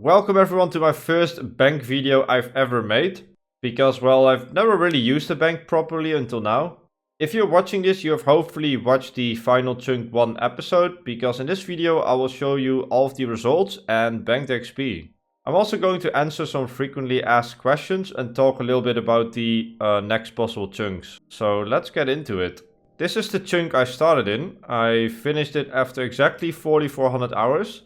welcome everyone to my first bank video I've ever made. Because, well, I've never really used a bank properly until now. If you're watching this, you have hopefully watched the final Chunk 1 episode, because in this video I will show you all of the results and banked XP. I'm also going to answer some frequently asked questions and talk a little bit about the next possible chunks. So let's get into it. This is the chunk I started in. I finished it after exactly 4,400 hours.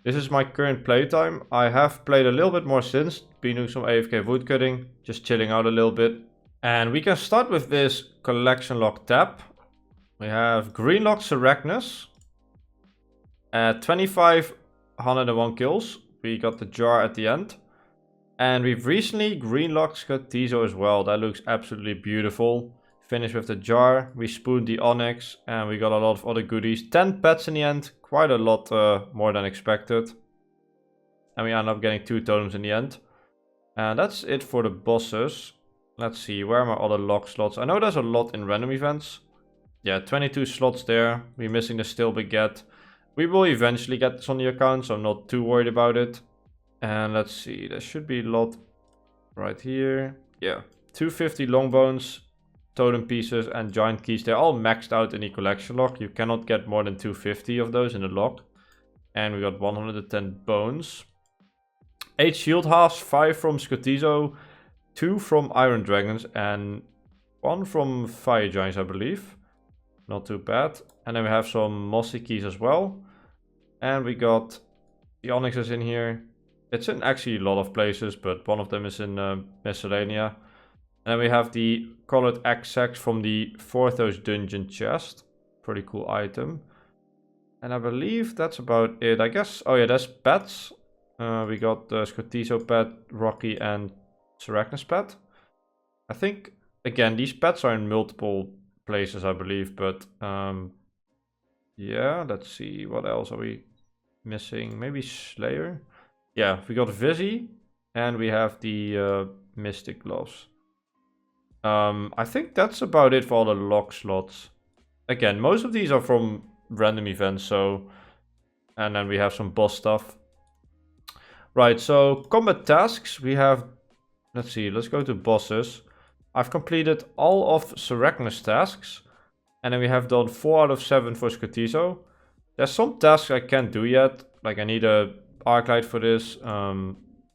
This is my current playtime. I have played a little bit more since, been doing some AFK woodcutting, just chilling out a little bit. And we can start with this collection log tab. We have Greenlock Seracnus at 2,501 kills. We got the jar at the end. And we've recently greenlocked Skotizo as well. That looks absolutely beautiful. Finished with the jar. We spooned the onyx. And we got a lot of other goodies. 10 pets in the end. Quite a lot more than expected. And we end up getting 2 totems in the end. And that's it for the bosses. Let's see. Where are my other log slots? I know there's a lot in random events. Yeah, 22 slots there. We're missing the Still Baguette. We will eventually get this on the account, so I'm not too worried about it. And let's see, there should be a lot right here. Yeah, 250 long bones, totem pieces, and giant keys. They're all maxed out in the collection log. You cannot get more than 250 of those in the log. And we got 110 bones. 8 shield halves, 5 from Skotizo, 2 from Iron Dragons, and 1 from Fire Giants, I believe. Not too bad. And then we have some mossy keys as well. And we got the onyxes in here. It's in actually a lot of places, but one of them is in Miscellanea. And then we have the colored X-Sex from the Forthos dungeon chest. Pretty cool item. And I believe that's about it. I guess, oh yeah, there's pets. We got the Skotizo pet, Rocky, and Seracnus pet. I think, again, these pets are in multiple places, I believe, but yeah, let's see, what else are we missing? Maybe Slayer? Yeah, we got Vizzy, and we have the Mystic Gloves. I think that's about it for all the log slots. Again, most of these are from random events, so... And then we have some boss stuff. Right, so combat tasks, we have... Let's see, let's go to bosses. I've completed all of Seracnus tasks. And then we have done 4 out of 7 for Skotizo. There's some tasks I can't do yet. Like I need a arc light for this.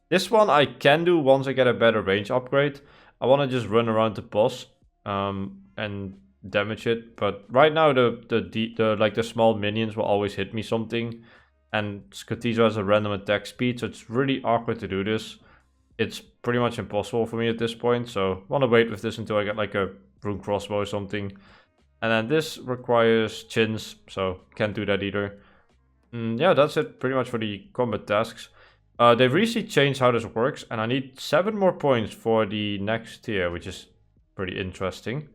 This one I can do once I get a better range upgrade. I want to just run around the boss and damage it. But right now the small minions will always hit me something. And Skotizo has a random attack speed, so it's really awkward to do this. It's pretty much impossible for me at this point. So I want to wait with this until I get like a rune crossbow or something. And then this requires chins, so can't do that either. Yeah, that's it pretty much for the combat tasks. They've recently changed how this works, and I need 7 more points for the next tier, which is pretty interesting.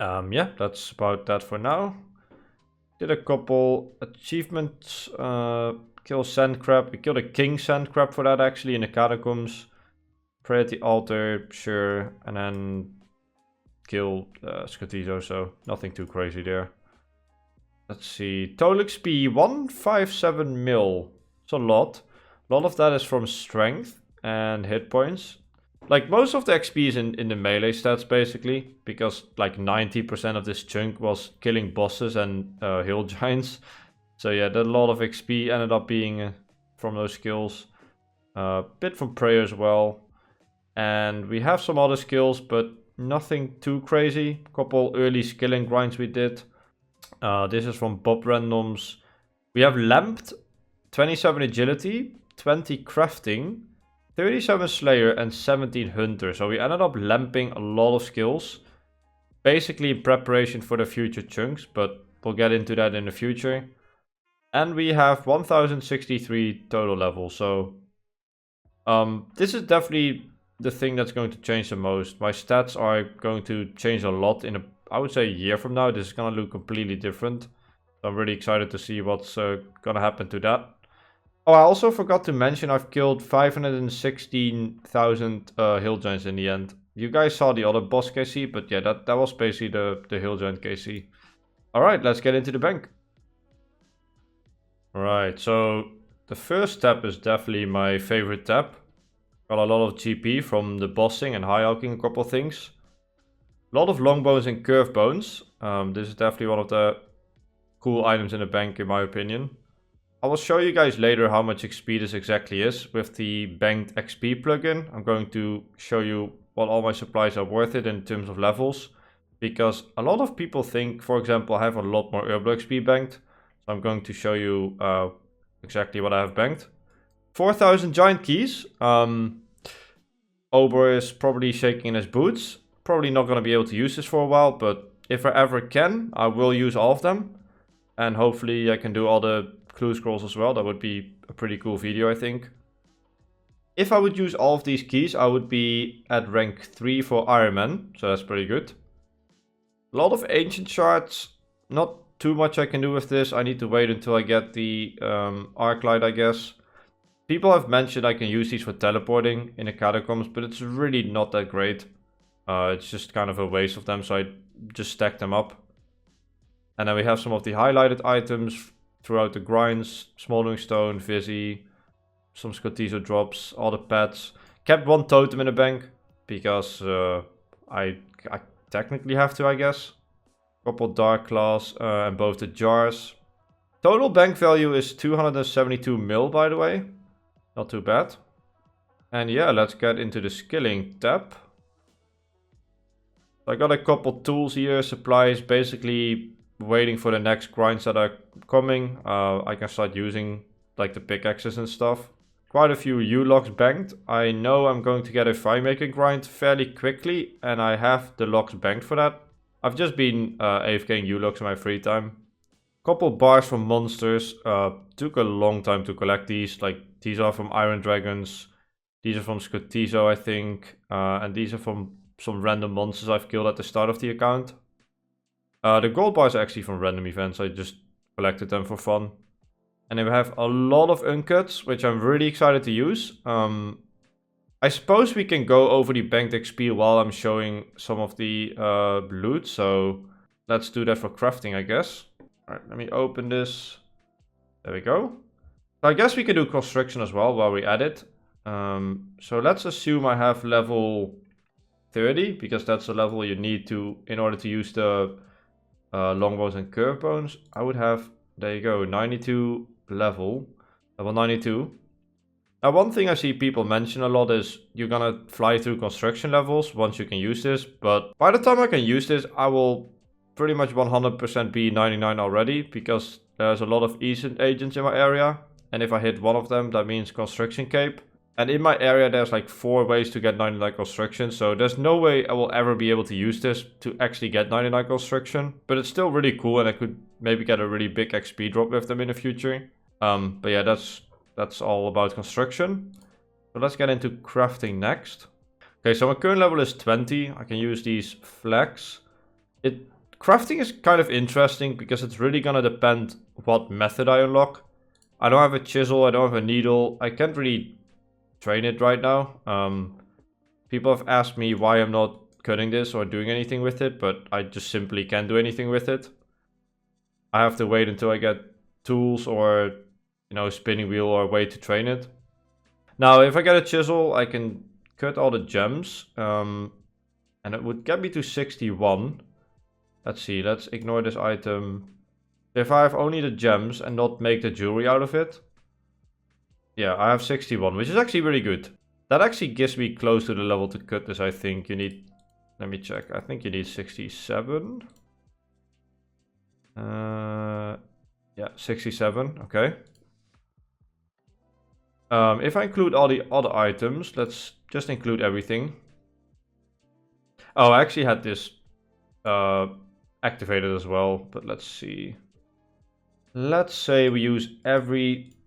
Yeah, that's about that for now. Did a couple achievements. Kill sand crab. We killed a king sand crab for that actually in the catacombs. Pray at the altar, sure, and then kill Skotizo, so nothing too crazy there. Let's see, total XP 157 mil. It's a lot. A lot of that is from strength and hit points. Like most of the XP is in the melee stats basically, because like 90% of this chunk was killing bosses and hill giants. So yeah, that a lot of XP ended up being from those skills. Bit from prayer as well. And we have some other skills, but nothing too crazy. Couple early skilling grinds we did. This is from Bob Randoms. We have lamped, 27 agility, 20 crafting, 37 slayer, and 17 hunter. So we ended up lamping a lot of skills. Basically in preparation for the future chunks, but we'll get into that in the future. And we have 1063 total levels. So this is definitely the thing that's going to change the most. My stats are going to change a lot in I would say a year from now. This is going to look completely different. So I'm really excited to see what's going to happen to that. Oh, I also forgot to mention I've killed 516,000 hill giants in the end. You guys saw the other boss KC, but yeah, that was basically the hill giant KC. Alright, let's get into the bank. Alright, so The first tab is definitely my favorite tab. Got a lot of GP from the bossing and high alching a couple of things. A lot of long bones and curve bones. This is definitely one of the cool items in the bank in my opinion. I will show you guys later how much XP this exactly is with the banked XP plugin. I'm going to show you what all my supplies are worth it in terms of levels. Because a lot of people think, for example, I have a lot more Herbal XP banked. So I'm going to show you exactly what I have banked. 4,000 giant keys. Ober is probably shaking in his boots. Probably not going to be able to use this for a while, but if I ever can, I will use all of them. And hopefully I can do all the clue scrolls as well. That would be a pretty cool video, I think. If I would use all of these keys, I would be at rank 3 for Ironman, so that's pretty good. A lot of ancient shards, not too much I can do with this. I need to wait until I get the arc light, I guess. People have mentioned I can use these for teleporting in the catacombs, but it's really not that great. It's just kind of a waste of them, so I just stack them up. And then we have some of the highlighted items throughout the grinds. Smoldering Stone, Vizzy, some Scotizo drops, all the pets. Kept one totem in the bank, because I technically have to, I guess. Couple Dark Claws and both the jars. Total bank value is 272 mil, by the way. Not too bad. And yeah, let's get into the skilling tab. I got a couple tools here, supplies, basically waiting for the next grinds that are coming. I can start using like the pickaxes and stuff. Quite a few U-locks banked. I know I'm going to get a fire making grind fairly quickly, and I have the locks banked for that. I've just been AFKing U-locks in my free time. Couple bars from monsters. Took a long time to collect these. Like, these are from Iron Dragons. These are from Scotizo, I think. And these are from some random monsters I've killed at the start of the account. The gold bars are actually from random events. I just collected them for fun. And then we have a lot of uncuts, which I'm really excited to use. I suppose we can go over the banked XP while I'm showing some of the loot. So let's do that for crafting, I guess. Alright, let me open this. There we go. So I guess we can do construction as well while we add it. So let's assume I have level 30, because that's the level you need to in order to use the longbows and curve bones. I would have, there you go, 92 level 92. Now, one thing I see people mention a lot is you're gonna fly through construction levels once you can use this, but by the time I can use this, I will pretty much 100% be 99 already, because there's a lot of Eastern agents in my area, and if I hit one of them, that means construction cape. And in my area, there's like 4 ways to get 99 construction, so there's no way I will ever be able to use this to actually get 99 construction, but it's still really cool, and I could maybe get a really big XP drop with them in the future. But yeah, that's all about construction. So let's get into crafting next. Okay, so my current level is 20. I can use these flags. Crafting is kind of interesting because it's really gonna depend what method I unlock. I don't have a chisel, I don't have a needle. I can't really train it right now. People have asked me why I'm not cutting this or doing anything with it, but I just simply can't do anything with it. I have to wait until I get tools or, you know, spinning wheel or a way to train it. Now, if I get a chisel, I can cut all the gems, and it would get me to 61. Let's see, let's ignore this item. If I have only the gems and not make the jewelry out of it, yeah, I have 61, which is actually really good. That actually gives me close to the level to cut this, I think. You need, let me check, I think you need 67. Yeah, 67, okay. If I include all the other items, let's just include everything. Oh, I actually had this activated as well, but let's see. Let's say we use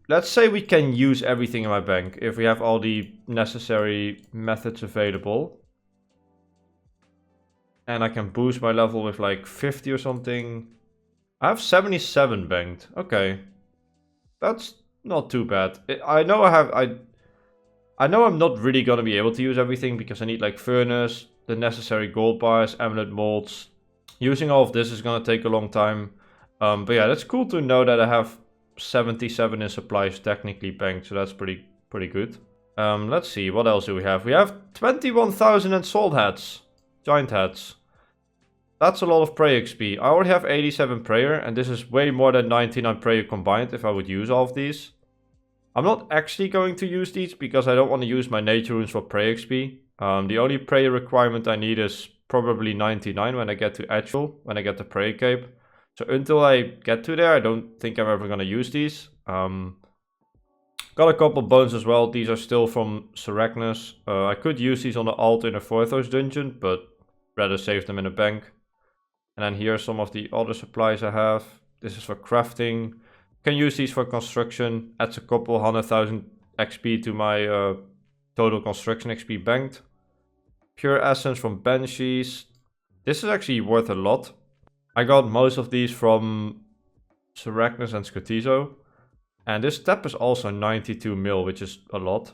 let's say we can use everything in my bank if we have all the necessary methods available. And I can boost my level with like 50 or something. I have 77 banked. Okay. That's not too bad. I know I'm not really gonna be able to use everything because I need like furnace, the necessary gold bars, amulet molds. Using all of this is gonna take a long time. But yeah, that's cool to know that I have 77 in supplies technically banked, so that's pretty good. Let's see, what else do we have? We have 21,000 in soul heads. Giant heads. That's a lot of prayer XP. I already have 87 prayer, and this is way more than 99 prayer combined if I would use all of these. I'm not actually going to use these because I don't want to use my nature runes for prayer XP. The only prayer requirement I need is probably 99 when I get to actual, when I get the prayer cape. So until I get to there, I don't think I'm ever going to use these. Got a couple bones as well. These are still from Sarachnis. I could use these on the altar in a Forthos dungeon, but rather save them in a bank. And then here are some of the other supplies I have. This is for crafting. Can use these for construction. Adds a couple 100,000 XP to my total construction XP banked. Pure essence from Banshees. This is actually worth a lot. I got most of these from Sarachnis and Skotizo. And this step is also 92 mil, which is a lot.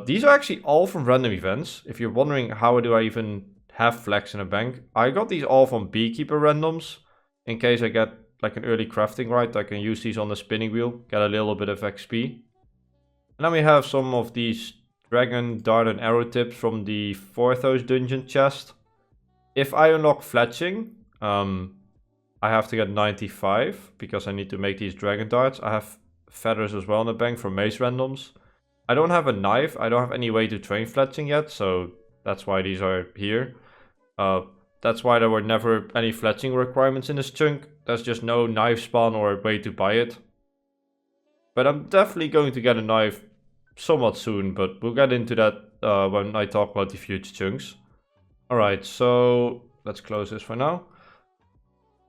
These are actually all from random events. If you're wondering how do I even have flax in a bank, I got these all from Beekeeper randoms. In case I get like an early crafting right, I can use these on the spinning wheel, get a little bit of XP. And then we have some of these dragon, dart and arrow tips from the Forthos dungeon chest. If I unlock fletching, I have to get 95 because I need to make these dragon darts. I have feathers as well in the bank for mace randoms. I don't have a knife. I don't have any way to train fletching yet, so that's why these are here. That's why there were never any fletching requirements in this chunk. There's just no knife spawn or way to buy it. But I'm definitely going to get a knife somewhat soon, but we'll get into that when I talk about the future chunks. Alright, so let's close this for now.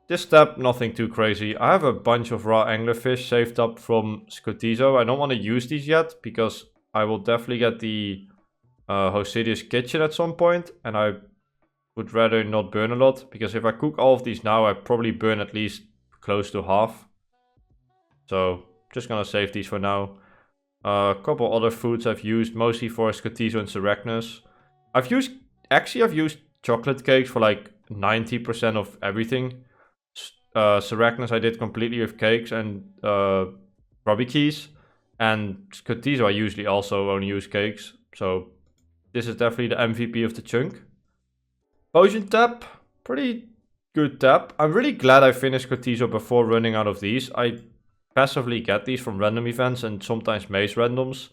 This step, nothing too crazy. I have a bunch of raw anglerfish saved up from Skotizo. I don't want to use these yet because I will definitely get the Hosidius kitchen at some point, and I would rather not burn a lot, because if I cook all of these now, I probably burn at least close to half. So just gonna save these for now. A couple other foods I've used, mostly for Skotizo and Sarachnis. I've used chocolate cakes for like 90% of everything. Sarachnis I did completely with cakes and Robbie keys. And Skotizo I usually also only use cakes. So this is definitely the MVP of the chunk. Potion tap, pretty good tap. I'm really glad I finished Skotizo before running out of these. I passively get these from random events and sometimes maze randoms.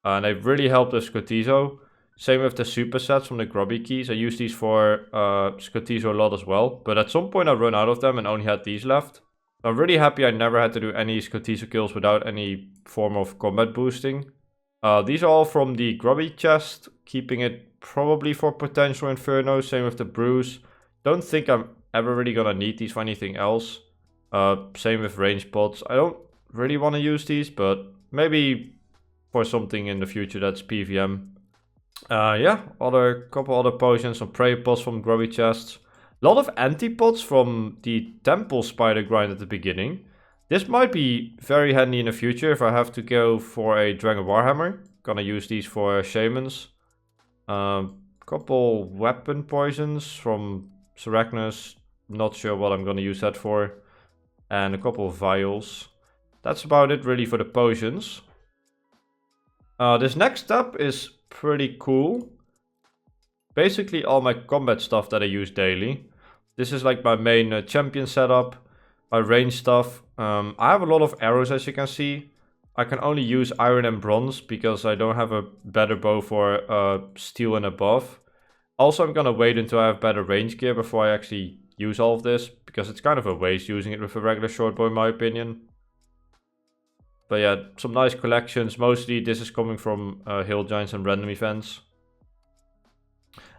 And they really helped with Skotizo. Same with the supersets from the Grubby keys. I use these for Skotizo a lot as well. But at some point I run out of them and only had these left. I'm really happy I never had to do any Skotizo kills without any form of combat boosting. These are all from the Grubby chest, keeping it probably for potential Inferno. Same with the brews. Don't think I'm ever really gonna need these for anything else. Same with range pots. I don't really want to use these, but maybe for something in the future that's PVM. Yeah, couple other potions, some prayer pots from Grubby chests. A lot of anti-pots from the temple spider grind at the beginning. This might be very handy in the future if I have to go for a Dragon Warhammer. Gonna use these for shamans. Couple weapon poisons from Sarachnis. Not sure what I'm gonna use that for. And a couple of vials. That's about it really for the potions. This next step is pretty cool. Basically all my combat stuff that I use daily. This is like my main champion setup. My range stuff. I have a lot of arrows as you can see. I can only use iron and bronze because I don't have a better bow for steel and above. Also I'm gonna wait until I have better range gear before I actually use all of this, because it's kind of a waste using it with a regular short bow in my opinion. But yeah, some nice collections. Mostly this is coming from Hill Giants and random events.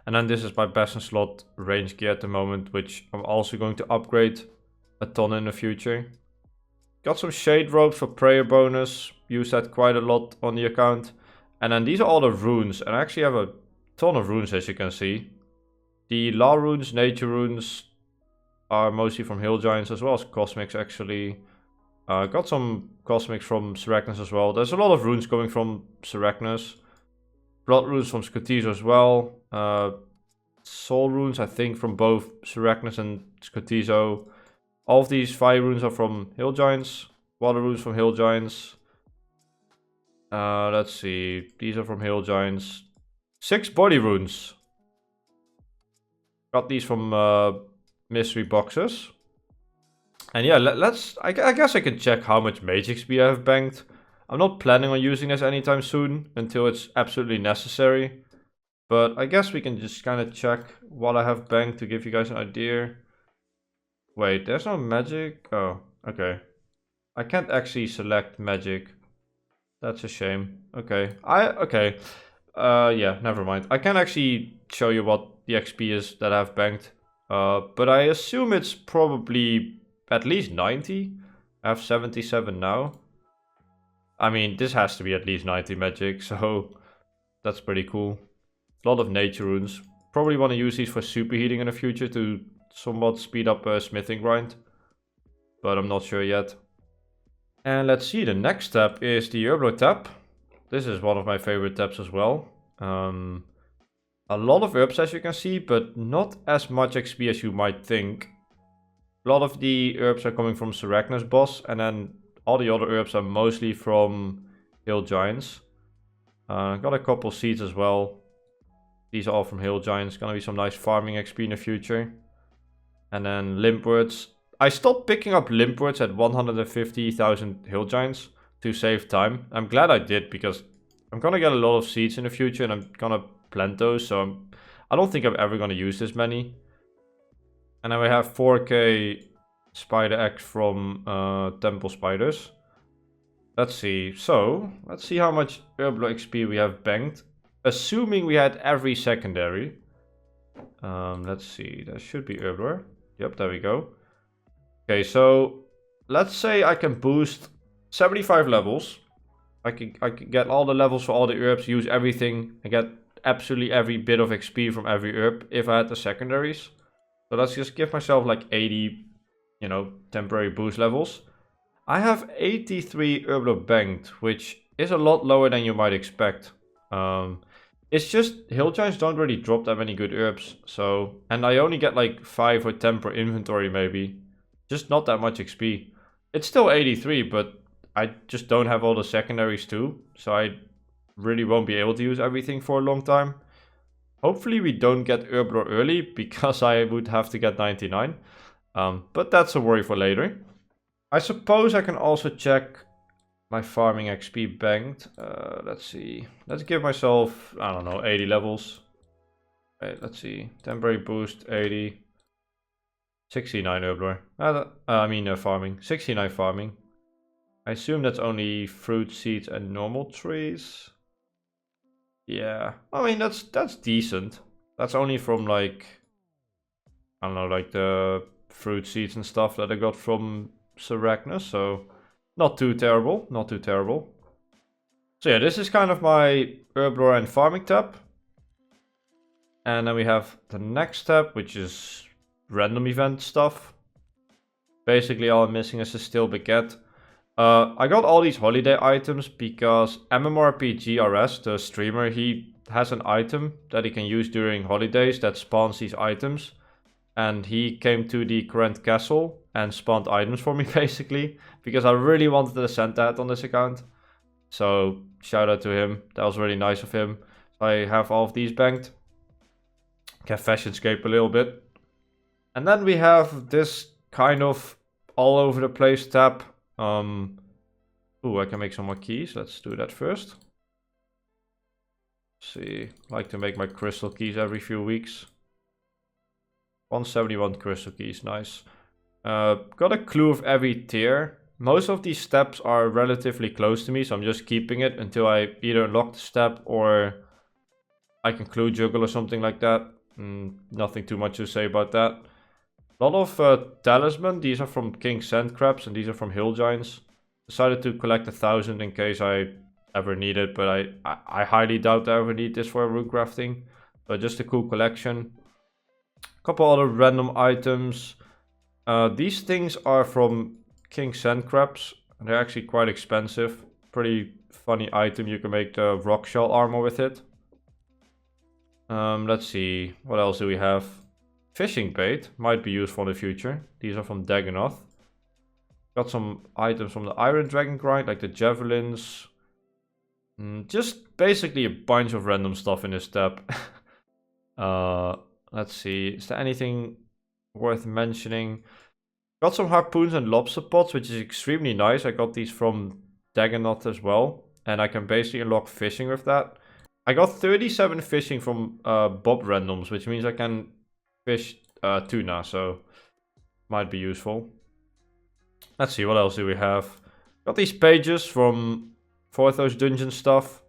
And then this is my best in slot range gear at the moment, which I'm also going to upgrade a ton in the future. Got some shade ropes for prayer bonus. Use that quite a lot on the account. And then these are all the runes. And I actually have a ton of runes as you can see. The law runes, nature runes are mostly from Hill Giants as well as cosmics actually. Got some cosmics from Sarachnis as well. There's a lot of runes coming from Sarachnis. Blood runes from Skotizo as well. Soul runes I think from both Sarachnis and Skotizo. All of these fire runes are from Hill Giants. water runes from hill giants. Let's see. These are from hill giants. 6 body runes. Got these from mystery boxes. And yeah, I guess I can check how much mage XP I have banked. I'm not planning on using this anytime soon until it's absolutely necessary. But I guess we can just kind of check what I have banked to give you guys an idea. Wait, there's no magic? Oh, okay. I can't actually select magic. That's a shame. Okay. Yeah, never mind. I can actually show you what the XP is that I've banked. But I assume it's probably at least 90. I have 77 now. I mean, this has to be at least 90 magic, so that's pretty cool. A lot of nature runes. Probably want to use these for superheating in the future to somewhat speed up smithing grind. But I'm not sure yet. And let's see, the next tab is the Herblo tab. This is one of my favorite tabs as well. A lot of herbs as you can see, but not as much XP as you might think. A lot of the herbs are coming from Sarachna's boss, and then all the other herbs are mostly from hill giants. Got a couple seeds as well. These are all from hill giants. Gonna be some nice farming XP in the future. And then Limpwurts. I stopped picking up Limpwurts at 150,000 hill giants to save time. I'm glad I did because I'm gonna get a lot of seeds in the future and I'm gonna plant those. So I don't think I'm ever gonna use this many. And then we have 4k spider eggs from temple spiders. Let's see. So let's see how much Herblo XP we have banked. Assuming we had every secondary. Let's see. There should be Herblo. Yep, there we go. Okay, so let's say I can boost 75 levels. I can get all the levels for all the herbs, use everything, and get absolutely every bit of XP from every herb if I had the secondaries. So let's just give myself like 80, temporary boost levels. I have 83 Herblo banked, which is a lot lower than you might expect. It's just hill giants don't really drop that many good herbs. So, and I only get like 5 or 10 per inventory maybe. Just not that much XP. It's still 83, but I just don't have all the secondaries too. So I really won't be able to use everything for a long time. Hopefully we don't get Herblo early because I would have to get 99. But that's a worry for later. I suppose I can also check my farming XP banked. Let's see. Let's give myself, I don't know, 80 levels. Wait, let's see. Temporary boost, 80. 69 Herblo. Farming. 69 farming. I assume that's only fruit, seeds, and normal trees. Yeah. I mean, that's decent. That's only from like, I don't know, like the fruit seeds and stuff that I got from Sarachna. So not too terrible. Not too terrible. So yeah, this is kind of my Herblo and farming tab. And then we have the next tab, which is random event stuff. Basically all I'm missing is a still baguette. I got all these holiday items because MMORPG-RS, the streamer, he has an item that he can use during holidays that spawns these items. And he came to the Kourend Castle and spawned items for me basically. Because I really wanted the Santa hat on this account. So shout out to him. That was really nice of him. So I have all of these banked. Can fashionscape a little bit. And then we have this kind of all over the place tab. I can make some more keys. Let's do that first. Let's see, I like to make my crystal keys every few weeks. 171 crystal keys, nice. Got a clue of every tier. Most of these steps are relatively close to me, so I'm just keeping it until I either unlock the step or I can clue juggle or something like that. Nothing too much to say about that. A lot of talisman. These are from King Sand Crabs and these are from hill giants. Decided to collect 1,000 in case I ever need it, but I highly doubt I ever need this for rune crafting. But just a cool collection. A couple other random items. These things are from King Sand Crabs. And they're actually quite expensive. Pretty funny item. You can make the rock shell armor with it. Let's see. What else do we have? Fishing bait might be useful in the future. These are from Dagonoth. Got some items from the Iron Dragon grind, like the javelins. Just basically a bunch of random stuff in this tab. Let's see. Is there anything worth mentioning? Got some harpoons and lobster pots, which is extremely nice. I got these from Dagonoth as well. And I can basically unlock fishing with that. I got 37 fishing from Bob randoms, which means I can fish tuna. So might be useful. Let's see, what else do we have? Got these pages from Forthos dungeon stuff.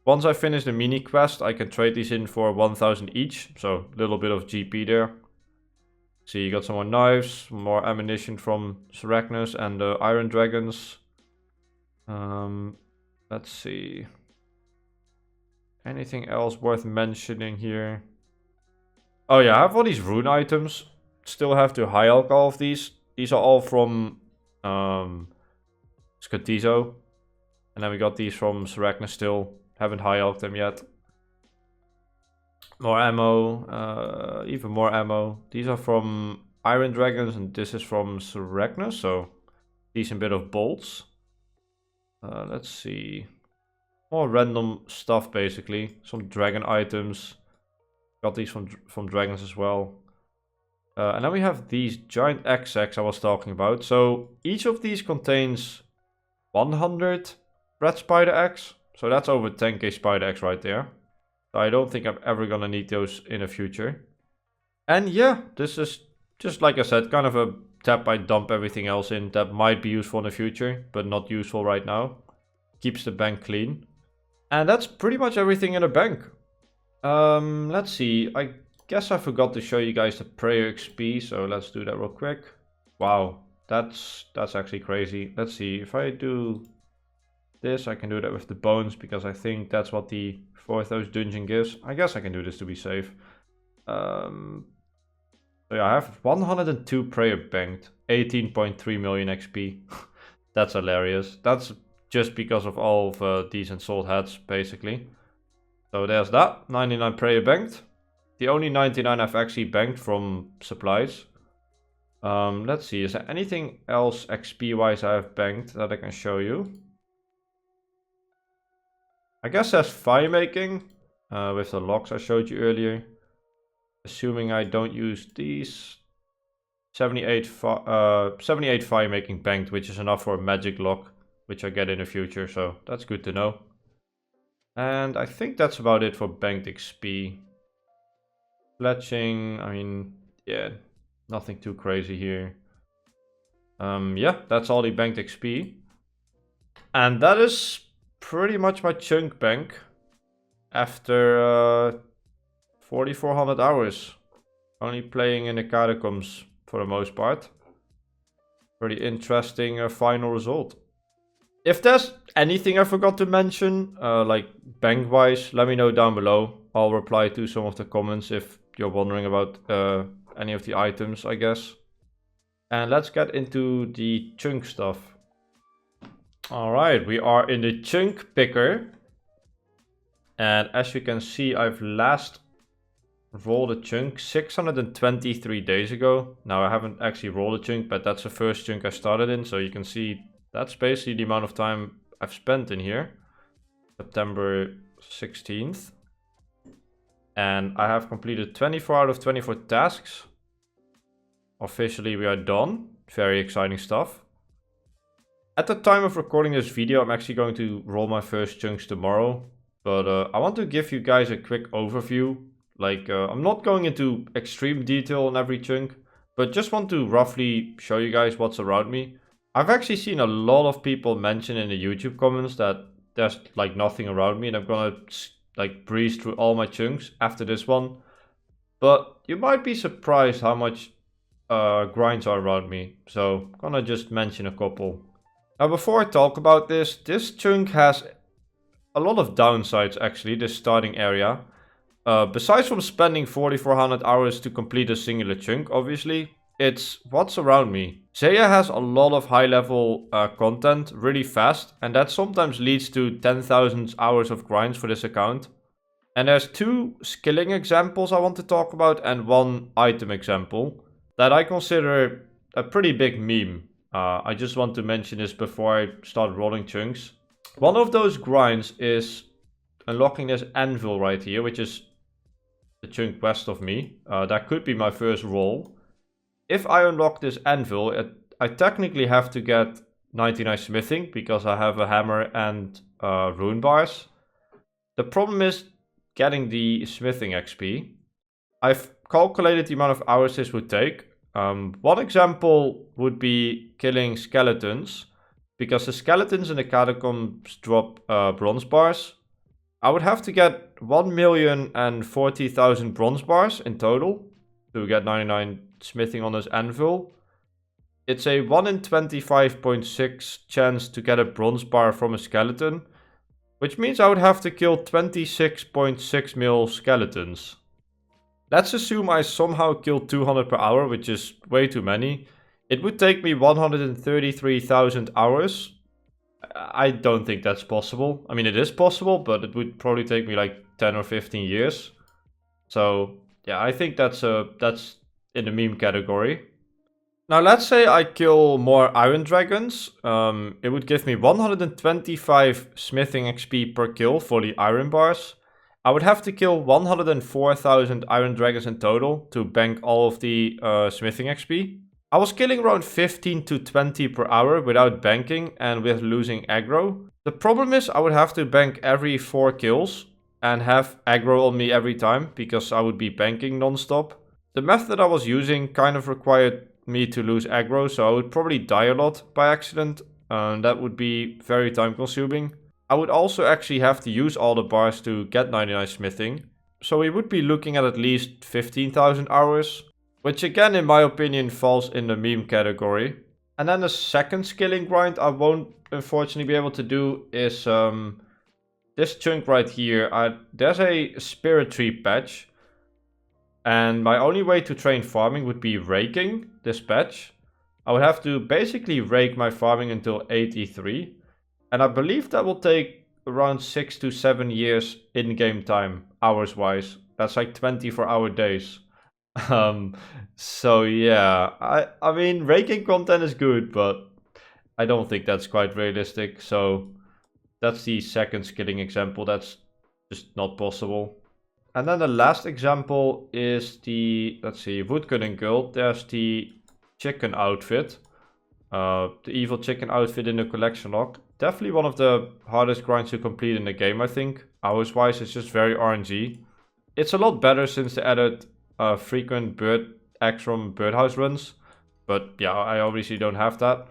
Once I finish the mini quest, I can trade these in for 1000 each. So a little bit of GP there. See, you got some more knives, more ammunition from Sarachnos and the Iron Dragons. Let's see. Anything else worth mentioning here? Oh yeah, I have all these rune items. Still have to high alch all of these. These are all from Skotizo. And then we got these from Sarachnos still. Haven't high alched them yet. More ammo. Even more ammo. These are from Iron Dragons and this is from Sarachnos. So decent bit of bolts. Let's see. More random stuff basically. Some dragon items. Got these from dragons as well. And then we have these giant X-Sacks I was talking about. So each of these contains 100 red spider eggs. So that's over 10k spider eggs right there. So I don't think I'm ever gonna need those in the future. And yeah, this is just like I said, kind of a tab I dump everything else in that might be useful in the future, but not useful right now. Keeps the bank clean. And that's pretty much everything in the bank. Let's see. I guess I forgot to show you guys the prayer XP, so let's do that real quick. Wow, that's actually crazy. Let's see, if I do this, I can do that with the bones, because I think that's what the Forthos dungeon gives. I guess I can do this to be safe. So yeah, I have 102 prayer banked, 18.3 million XP. That's hilarious. That's just because of all of these installed heads, basically. So there's that, 99 prayer banked. The only 99 I've actually banked from supplies. Let's see, is there anything else XP wise I have banked that I can show you? I guess there's fire making with the locks I showed you earlier. Assuming I don't use these. 78 fire making banked, which is enough for a magic lock, which I get in the future, so that's good to know. And I think that's about it for banked XP. Fletching, I mean, yeah, nothing too crazy here. Yeah, that's all the banked XP. And that is pretty much my chunk bank after 4400 hours. Only playing in the catacombs for the most part. Pretty interesting final result. If there's anything I forgot to mention, like bank wise, let me know down below. I'll reply to some of the comments if you're wondering about any of the items, I guess. And let's get into the chunk stuff. Alright, we are in the chunk picker. And as you can see, I've last rolled a chunk 623 days ago. Now I haven't actually rolled a chunk, but that's the first chunk I started in. So you can see that's basically the amount of time I've spent in here. September 16th. And I have completed 24 out of 24 tasks. Officially we are done. Very exciting stuff. At the time of recording this video, I'm actually going to roll my first chunks tomorrow. But I want to give you guys a quick overview. Like, I'm not going into extreme detail on every chunk, but just want to roughly show you guys what's around me. I've actually seen a lot of people mention in the YouTube comments that there's like nothing around me, and I'm gonna like breeze through all my chunks after this one. But you might be surprised how much grinds are around me, so I'm gonna just mention a couple. Now before I talk about this chunk has a lot of downsides actually, this starting area. Besides from spending 4400 hours to complete a singular chunk, obviously, it's what's around me. Zeah has a lot of high level content really fast, and that sometimes leads to 10,000 hours of grinds for this account. And there's two skilling examples I want to talk about and one item example that I consider a pretty big meme. I just want to mention this before I start rolling chunks. One of those grinds is unlocking this anvil right here, which is the chunk west of me. That could be my first roll. If I unlock this anvil, I technically have to get 99 smithing because I have a hammer and rune bars. The problem is getting the smithing XP. I've calculated the amount of hours this would take. One example would be killing skeletons, because the skeletons in the catacombs drop bronze bars. I would have to get 1,040,000 bronze bars in total to get 99 smithing on this anvil. It's a 1 in 25.6 chance to get a bronze bar from a skeleton, which means I would have to kill 26.6 mil skeletons. Let's assume I somehow kill 200 per hour, which is way too many. It would take me 133,000 hours. I don't think that's possible. I mean, it is possible, but it would probably take me like 10 or 15 years. So, yeah, I think that's in the meme category. Now, let's say I kill more iron dragons. It would give me 125 smithing XP per kill for the iron bars. I would have to kill 104,000 iron dragons in total to bank all of the smithing XP. I was killing around 15 to 20 per hour without banking and with losing aggro. The problem is I would have to bank every 4 kills and have aggro on me every time because I would be banking non-stop. The method I was using kind of required me to lose aggro, so I would probably die a lot by accident. That would be very time consuming. I would also actually have to use all the bars to get 99 smithing. So we would be looking at least 15,000 hours. Which again, in my opinion, falls in the meme category. And then the second skilling grind I won't unfortunately be able to do is this chunk right here. There's a spirit tree patch. And my only way to train farming would be raking this patch. I would have to basically rake my farming until 83. And I believe that will take around 6 to 7 years in-game time, hours-wise. That's like 24-hour days. So yeah, I mean, raking content is good, but I don't think that's quite realistic. So that's the second skilling example. That's just not possible. And then the last example is the, let's see, woodcutting guild. There's the chicken outfit. The evil chicken outfit in the collection log. Definitely one of the hardest grinds to complete in the game, I think. Hours-wise, it's just very RNG. It's a lot better since they added frequent Xtreme birdhouse runs, but yeah, I obviously don't have that.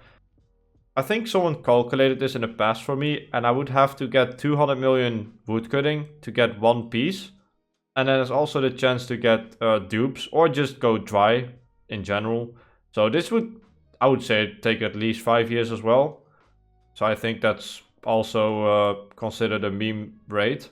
I think someone calculated this in the past for me, and I would have to get 200 million woodcutting to get one piece, and then there's also the chance to get dupes or just go dry in general. So this would, I would say, take at least 5 years as well. So I think that's also considered a meme rate.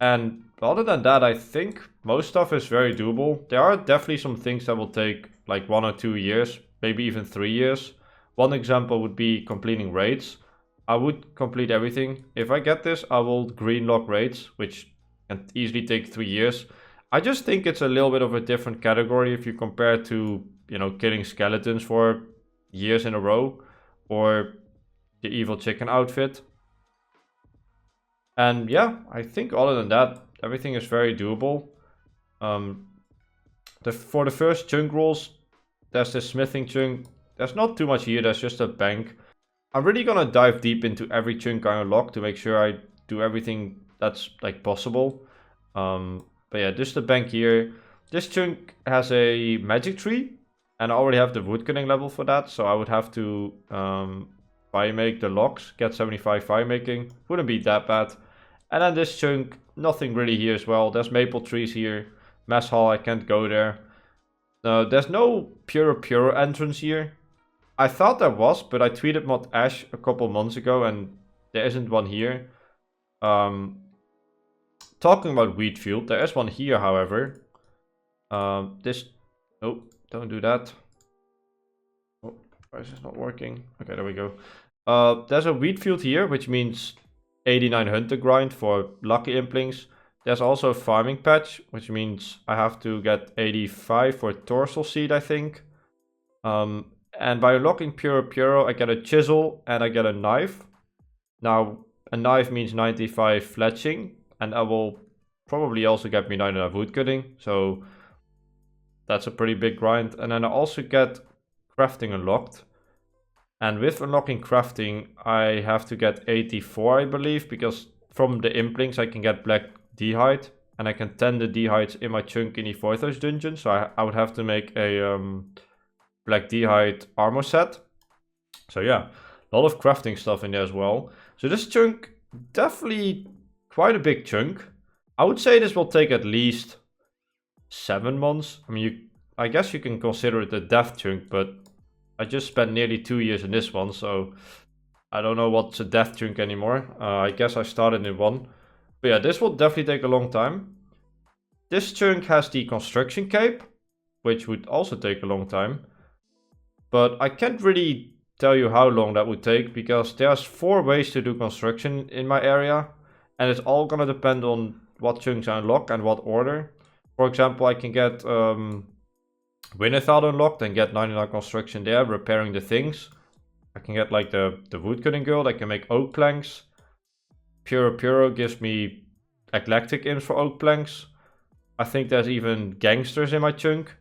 And other than that, I think most stuff is very doable. There are definitely some things that will take like 1 or 2 years, maybe even 3 years. One example would be completing raids. I would complete everything. If I get this, I will green lock raids, which can easily take 3 years. I just think it's a little bit of a different category if you compare to, you know, killing skeletons for years in a row, or the evil chicken outfit. And yeah, I think other than that, everything is very doable. For the first chunk rolls, there's this smithing chunk. There's not too much here, there's just a bank. I'm really gonna dive deep into every chunk I unlock to make sure I do everything that's like possible. But yeah, just the bank here. This chunk has a magic tree, and I already have the woodcutting level for that, so I would have to fire make the logs, get 75 fire making. Wouldn't be that bad. And then this chunk, nothing really here as well. There's maple trees here. Mess hall, I can't go there. There's no pure entrance here. I thought there was, but I tweeted Mod Ash a couple months ago and there isn't one here. Talking about wheat field, there is one here, however. Oh, don't do that. Oh, why is this not working? Okay, there we go. There's a wheat field here, which means 89 hunter grind for lucky implings. There's also a farming patch, which means I have to get 85 for dorsal seed, I think. And by unlocking Puro, I get a chisel and I get a knife. Now, a knife means 95 fletching, and I will probably also get me 99 woodcutting, so that's a pretty big grind. And then I also get crafting unlocked. And with unlocking crafting, I have to get 84, I believe, because from the implinks I can get black d'hide, and I can tend the d'hides in my chunk in the Voithos dungeon, so I would have to make a black d'hide armor set. So yeah, a lot of crafting stuff in there as well. So this chunk, definitely quite a big chunk. I would say this will take at least 7 months. I mean, I guess you can consider it a dev chunk, but I just spent nearly 2 years in this one, so I don't know what's a dev chunk anymore. I guess I started in one. But yeah, this will definitely take a long time. This chunk has the construction cape, which would also take a long time. But I can't really tell you how long that would take, because there's 4 ways to do construction in my area, and it's all gonna depend on what chunks I unlock and what order. For example, I can get Winterthal unlocked and get 99 construction there, repairing the things. I can get like the woodcutting guild, I can make oak planks. Puro gives me eclectic imps for oak planks. I think there's even gangsters in my chunk.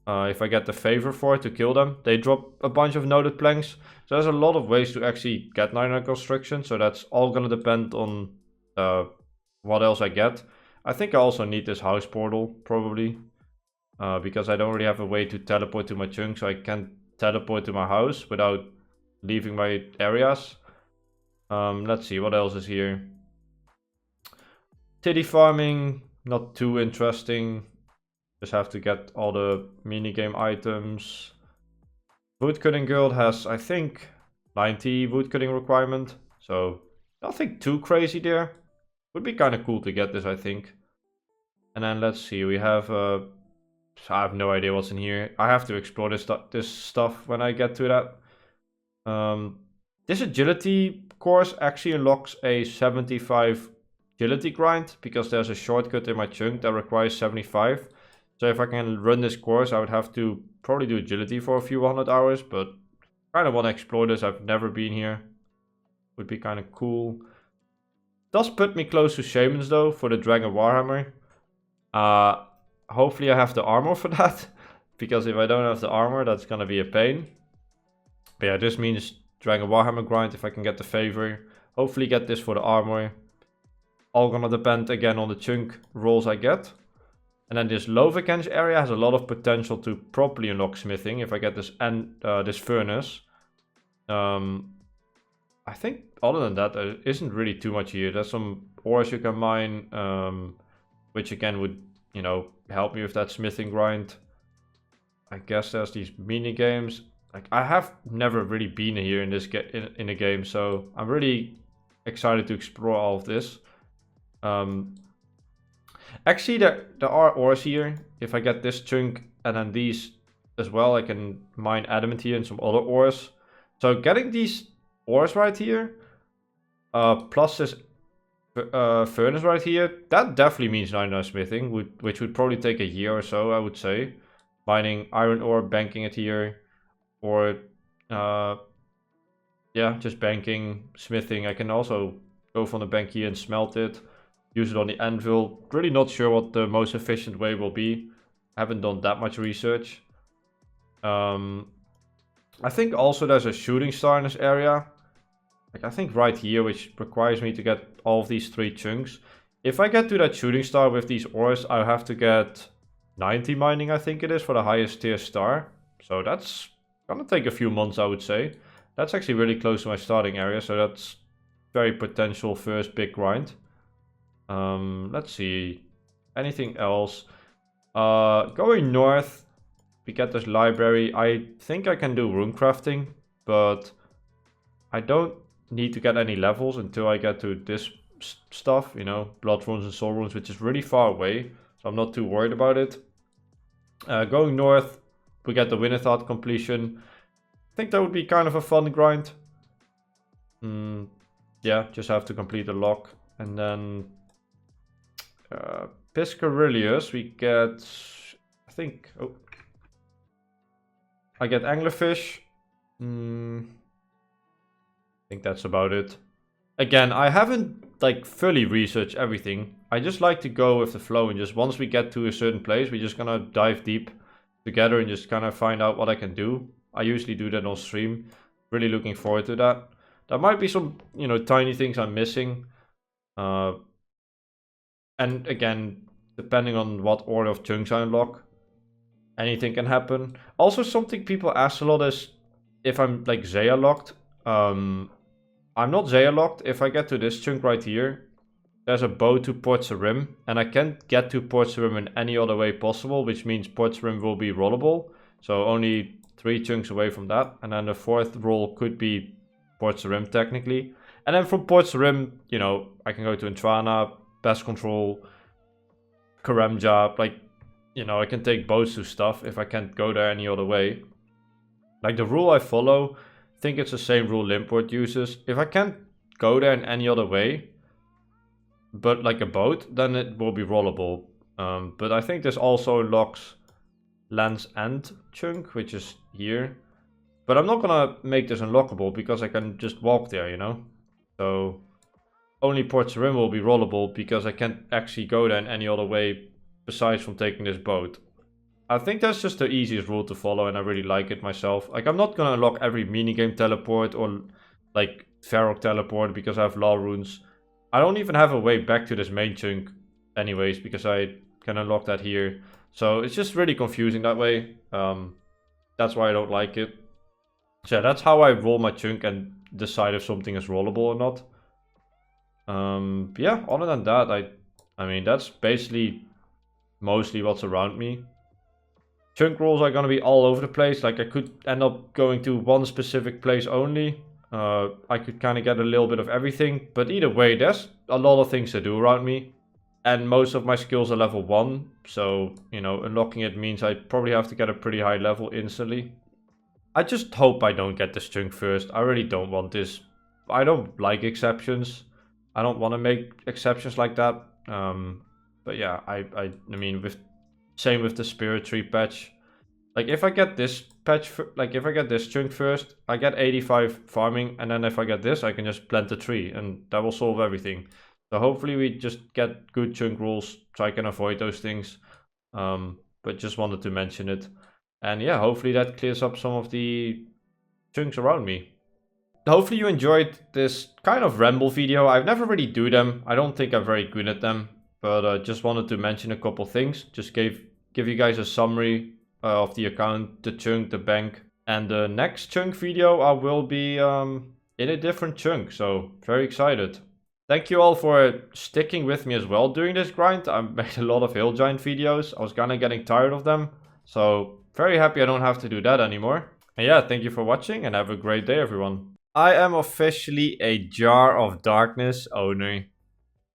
If I get the favor for it to kill them, they drop a bunch of noted planks. So there's a lot of ways to actually get 99 construction, so that's all gonna depend on what else I get. I think I also need this house portal, probably. Because I don't really have a way to teleport to my chunk, so I can't teleport to my house without leaving my areas. Let's see, what else is here? Titty farming, not too interesting. Just have to get all the minigame items. Woodcutting guild has, I think, 90 woodcutting requirement, so nothing too crazy there. Would be kind of cool to get this, I think. And then let's see, we have I have no idea what's in here. I have to explore this stuff when I get to that. This agility course actually unlocks a 75 agility grind, because there's a shortcut in my chunk that requires 75. So if I can run this course, I would have to probably do agility for a few 100 hours, but kind of want to explore this. I've never been here. Would be kind of cool. Does put me close to shamans though, for the Dragon Warhammer. Hopefully I have the armor for that, because if I don't have the armor, that's gonna be a pain. But yeah, this means Dragon Warhammer grind if I can get the favor. Hopefully get this for the armor. All gonna depend again on the chunk rolls I get. And then this Lovekenge area has a lot of potential to properly unlock smithing if I get this this furnace. I think other than that, there isn't really too much here. There's some ores you can mine, which again would, you know, help me with that smithing grind. I guess there's these mini games. Like, I have never really been here in this in a game, so I'm really excited to explore all of this. Actually, there are ores here. If I get this chunk and then these as well, I can mine adamant here and some other ores. So getting these ores right here, plus this furnace right here, that definitely means 99 smithing, which would probably take a year or so, I would say. Mining iron ore, banking it here, or yeah, just banking, smithing. I can also go from the bank here and smelt it, use it on the anvil. Really not sure what the most efficient way will be. I haven't done that much research. I think also there's a shooting star in this area. Like, I think right here, which requires me to get all of these 3 chunks. If I get to that shooting star with these ores, I'll have to get 90 mining, I think it is, for the highest tier star. So that's gonna take a few months, I would say. That's actually really close to my starting area, so that's very potential first big grind. Let's see. Anything else? Going north, we get this library. I think I can do rune crafting, but I don't need to get any levels until I get to this stuff, you know, blood runes and soul runes, which is really far away, so I'm not too worried about it. Going north, we get the Winterthal completion. I think that would be kind of a fun grind. Yeah, just have to complete the lock. And then Piscarilius, we get, I think, I get anglerfish. I think that's about it. Again, I haven't like fully researched everything. I just like to go with the flow, and just once we get to a certain place, we're just gonna dive deep together and just kind of find out what I can do. I usually do that on stream. Really looking forward to that. There might be some, you know, tiny things I'm missing. And again, depending on what order of chunks I unlock, anything can happen. Also, something people ask a lot is if I'm like Zeah locked. I'm not Zeah locked. If I get to this chunk right here, there's a boat to Port Sarim, and I can't get to Port Sarim in any other way possible, which means Port Sarim will be rollable. So only 3 chunks away from that, and then the 4th roll could be Port Sarim technically. And then from Port Sarim, you know, I can go to Intrana, Pest Control, Karamja, like, you know, I can take boats to stuff if I can't go there any other way. Like the rule I follow, I think it's the same rule Limpwurt uses. If I can't go there in any other way, but like a boat, then it will be rollable. But I think this also unlocks Land's End chunk, which is here. But I'm not gonna make this unlockable because I can just walk there, you know? So only Port Sarim will be rollable because I can't actually go there in any other way besides from taking this boat. I think that's just the easiest rule to follow, and I really like it myself. Like, I'm not gonna unlock every minigame teleport or like Feral teleport because I have law runes. I don't even have a way back to this main chunk anyways because I can unlock that here. So it's just really confusing that way. That's why I don't like it. So yeah, that's how I roll my chunk and decide if something is rollable or not. Yeah, other than that, I mean, that's basically mostly what's around me. Chunk rolls are gonna be all over the place. Like, I could end up going to one specific place only. I could kind of get a little bit of everything. But either way, there's a lot of things to do around me. And most of my skills are level 1. So, you know, unlocking it means I probably have to get a pretty high level instantly. I just hope I don't get this chunk first. I really don't want this. I don't like exceptions. I don't want to make exceptions like that. But yeah, I mean, same with the Spirit Tree patch. Like, if I get this patch, if I get this chunk first, I get 85 farming, and then if I get this, I can just plant the tree, and that will solve everything. So hopefully we just get good chunk rules, so I can avoid those things. But just wanted to mention it. And yeah, hopefully that clears up some of the chunks around me. Hopefully you enjoyed this kind of ramble video. I've never really do them. I don't think I'm very good at them. But just wanted to mention a couple things. Just give you guys a summary of the account, the chunk, the bank. And the next chunk video I will be in a different chunk. So very excited. Thank you all for sticking with me as well during this grind. I made a lot of hill giant videos. I was kind of getting tired of them. So very happy I don't have to do that anymore. And yeah, thank you for watching and have a great day, everyone. I am officially a Jar of Darkness owner.